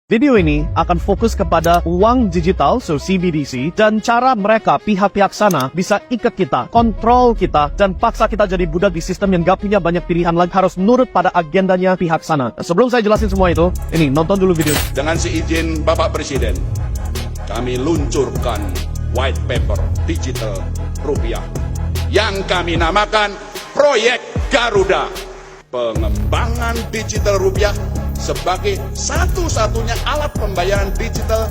Video ini akan fokus kepada uang digital, so CBDC, dan cara mereka, pihak-pihak sana, bisa ikat kita, kontrol kita, dan paksa kita jadi budak di sistem yang gak punya banyak pilihan lagi, harus nurut pada agendanya pihak sana. Sebelum saya jelasin semua itu, ini, nonton dulu video. Dengan seizin Bapak Presiden, kami luncurkan white paper digital rupiah yang kami namakan Proyek Garuda. Pengembangan digital rupiah sebagai satu-satunya alat pembayaran digital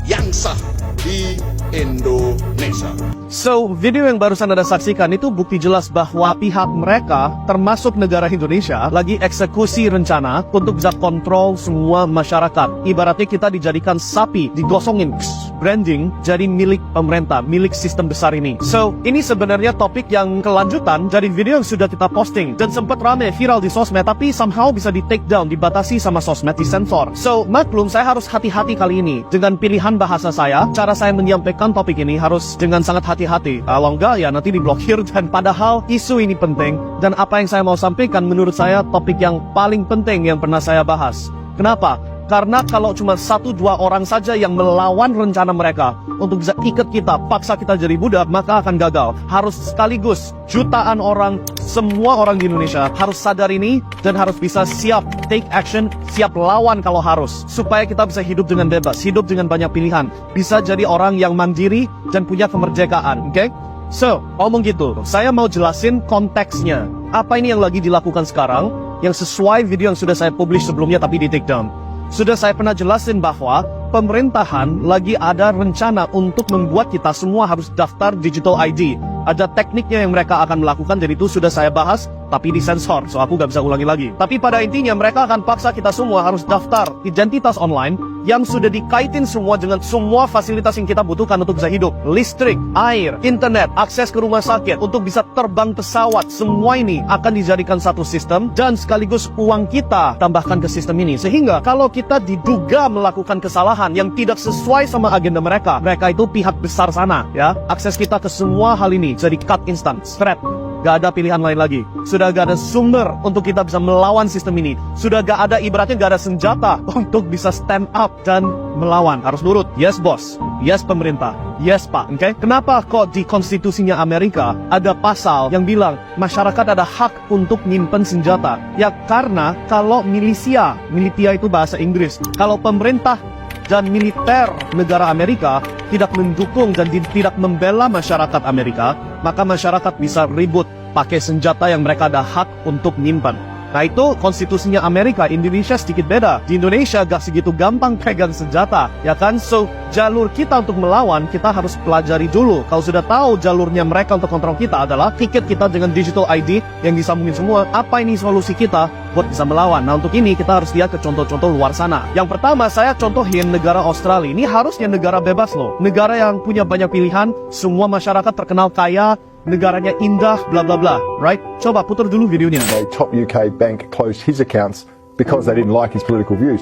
yang sah di Indonesia. So, video yang barusan Anda saksikan itu bukti jelas bahwa pihak mereka, termasuk negara Indonesia, lagi eksekusi rencana untuk bisa kontrol semua masyarakat. Ibaratnya kita dijadikan sapi, digosongin, branding, jadi milik pemerintah, milik sistem besar ini. So, ini sebenarnya topik yang kelanjutan dari video yang sudah kita posting, dan sempat rame viral di sosmed, tapi somehow bisa di take down, dibatasi sama sosmed, disensor. So, maklum saya harus hati-hati kali ini dengan pilihan bahasa saya, cara saya menyampaikan topik ini harus dengan sangat hati-hati. Kalau enggak ya nanti diblokir, dan padahal isu ini penting, dan apa yang saya mau sampaikan menurut saya topik yang paling penting yang pernah saya bahas. Kenapa? Karena kalau cuma 1-2 orang saja yang melawan rencana mereka untuk bisa ikat kita, paksa kita jadi budak, maka akan gagal. Harus sekaligus jutaan orang, semua orang di Indonesia harus sadar ini dan harus bisa siap take action, siap lawan kalau harus, supaya kita bisa hidup dengan bebas, hidup dengan banyak pilihan, bisa jadi orang yang mandiri dan punya kemerdekaan. Oke? So, ngomong gitu, saya mau jelasin konteksnya. Apa ini yang lagi dilakukan sekarang, yang sesuai video yang sudah saya publish sebelumnya tapi di take down. Sudah saya pernah jelasin bahwa pemerintahan lagi ada rencana untuk membuat kita semua harus daftar digital ID. Ada tekniknya yang mereka akan melakukan, dan itu sudah saya bahas, tapi disensor, so aku gak bisa ulangi lagi. Tapi pada intinya mereka akan paksa kita semua harus daftar identitas online yang sudah dikaitin semua dengan semua fasilitas yang kita butuhkan untuk bisa hidup. Listrik, air, internet, akses ke rumah sakit, untuk bisa terbang pesawat, semua ini akan dijadikan satu sistem, dan sekaligus uang kita tambahkan ke sistem ini. Sehingga kalau kita diduga melakukan kesalahan yang tidak sesuai sama agenda mereka, mereka itu pihak besar sana, ya, akses kita ke semua hal ini jadi cut instant, threat. Gak ada pilihan lain lagi. Sudah gak ada sumber untuk kita bisa melawan sistem ini. Sudah gak ada, ibaratnya gak ada senjata untuk bisa stand up dan melawan. Harus nurut. Yes bos, yes pemerintah, yes pak. Okay? Kenapa kok di konstitusinya Amerika ada pasal yang bilang masyarakat ada hak untuk nyimpen senjata? Ya karena kalau militia itu bahasa Inggris, kalau pemerintah dan militer negara Amerika tidak mendukung dan tidak membela masyarakat Amerika, maka masyarakat bisa ribut pakai senjata yang mereka ada hak untuk nyimpan. Nah itu konstitusinya Amerika. Indonesia sedikit beda. Di Indonesia gak segitu gampang pegang senjata, ya kan? So, jalur kita untuk melawan, kita harus pelajari dulu. Kalau sudah tahu jalurnya mereka untuk kontrol kita adalah tiket kita dengan digital ID yang disambungin semua, apa ini solusi kita buat bisa melawan? Nah untuk ini kita harus lihat ke contoh-contoh luar sana. Yang pertama saya contohin negara Australia. Ini harusnya negara bebas loh. Negara yang punya banyak pilihan, semua masyarakat terkenal kaya, negaranya indah, bla bla bla, right? Coba putar dulu videonya. A top UK bank closed his accounts because they didn't like his political views.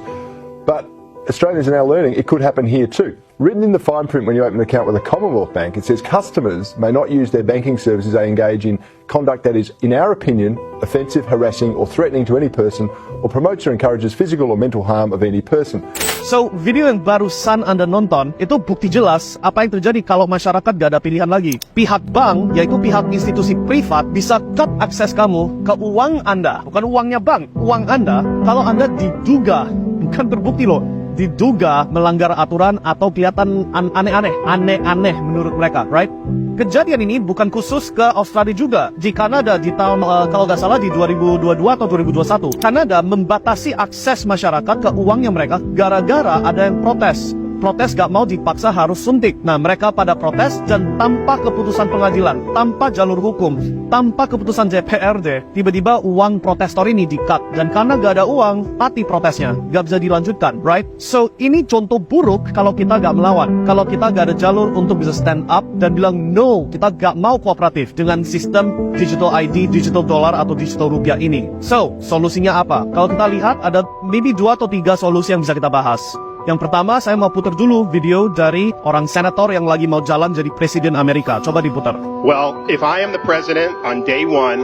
But Australians are now learning it could happen here too. Written in the fine print when you open an account with a Commonwealth Bank, it says customers may not use their banking services they engage in conduct that is, in our opinion, offensive, harassing or threatening to any person or promotes or encourages physical or mental harm of any person. So, video yang barusan Anda nonton, itu bukti jelas apa yang terjadi kalau masyarakat gak ada pilihan lagi. Pihak bank, yaitu pihak institusi privat, bisa cut akses kamu ke uang Anda. Bukan uangnya bank, uang Anda, kalau Anda diduga, bukan terbukti loh, diduga melanggar aturan atau kelihatan aneh-aneh menurut mereka, right? Kejadian ini bukan khusus ke Australia juga. Di Kanada di tahun, kalau nggak salah di 2022 atau 2021, Kanada membatasi akses masyarakat ke uangnya mereka gara-gara ada yang protes. Protes gak mau dipaksa harus suntik. Nah mereka pada protes, dan tanpa keputusan pengadilan, tanpa jalur hukum, tanpa keputusan DPRD, tiba-tiba uang protestor ini di-cut. Dan karena gak ada uang, mati protesnya, gak bisa dilanjutkan, right? So ini contoh buruk kalau kita gak melawan, kalau kita gak ada jalur untuk bisa stand up dan bilang no, kita gak mau kooperatif dengan sistem digital ID, digital dollar atau digital rupiah ini. So solusinya apa? Kalau kita lihat ada maybe 2 atau 3 solusi yang bisa kita bahas. Yang pertama, saya mau putar dulu video dari orang senator yang lagi mau jalan jadi presiden Amerika. Coba diputar. Well, if I am the president on day one,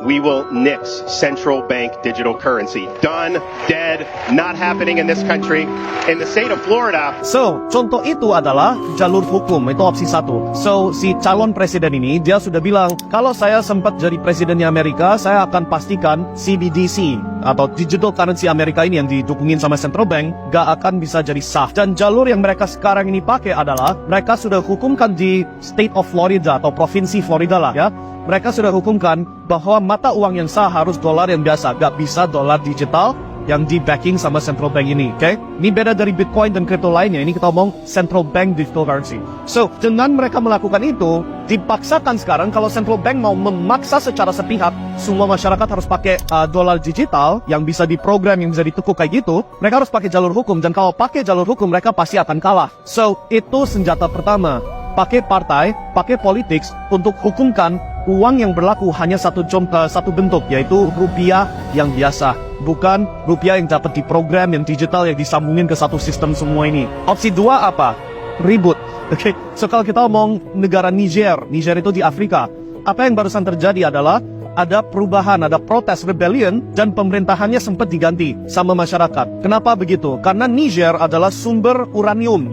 we will nix central bank digital currency. Done, dead, not happening in this country. In the state of Florida, So, contoh itu adalah jalur hukum, itu opsi 1. So, si calon presiden ini, dia sudah bilang, kalau saya sempat jadi presidennya Amerika, saya akan pastikan CBDC, atau digital currency Amerika ini yang didukungin sama central bank, gak akan bisa jadi sah. Dan jalur yang mereka sekarang ini pakai adalah, mereka sudah hukumkan di state of Florida, atau provinsi Florida lah ya, mereka sudah hukumkan bahwa mata uang yang sah harus dolar yang biasa, gak bisa dolar digital yang di backing sama central bank ini, oke? Ini beda dari Bitcoin dan kripto lainnya, ini kita ngomong central bank digital currency. So, dengan mereka melakukan itu, dipaksakan sekarang kalau central bank mau memaksa secara sepihak, semua masyarakat harus pakai dolar digital yang bisa diprogram, yang bisa ditekuk kayak gitu, mereka harus pakai jalur hukum, dan kalau pakai jalur hukum, mereka pasti akan kalah. So, itu senjata pertama. Pakai partai, pakai politik untuk hukumkan uang yang berlaku hanya satu bentuk, yaitu rupiah yang biasa, bukan rupiah yang dapat diprogram, yang digital, yang disambungin ke satu sistem semua ini. Opsi 2 apa? Ribut. Oke, so kalau kita ngomong negara Niger itu di Afrika, apa yang barusan terjadi adalah ada perubahan, ada protes, rebellion, dan pemerintahannya sempat diganti sama masyarakat. Kenapa begitu? Karena Niger adalah sumber uranium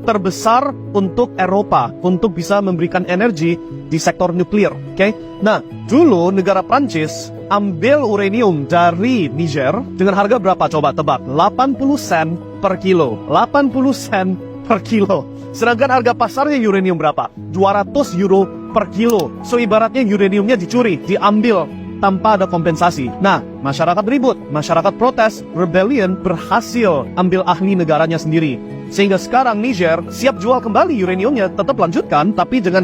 terbesar untuk Eropa, untuk bisa memberikan energi di sektor nuklir, oke? Nah, dulu negara Prancis ambil uranium dari Niger dengan harga berapa? Coba tebak, 80 sen per kilo. 80 sen per kilo. Sedangkan harga pasarnya uranium berapa? 200 euro per kilo. So, ibaratnya uraniumnya dicuri, diambil tanpa ada kompensasi. Nah, masyarakat ribut, masyarakat protes, rebellion, berhasil ambil ahli negaranya sendiri. Sehingga sekarang Niger siap jual kembali uraniumnya, tetap lanjutkan, tapi dengan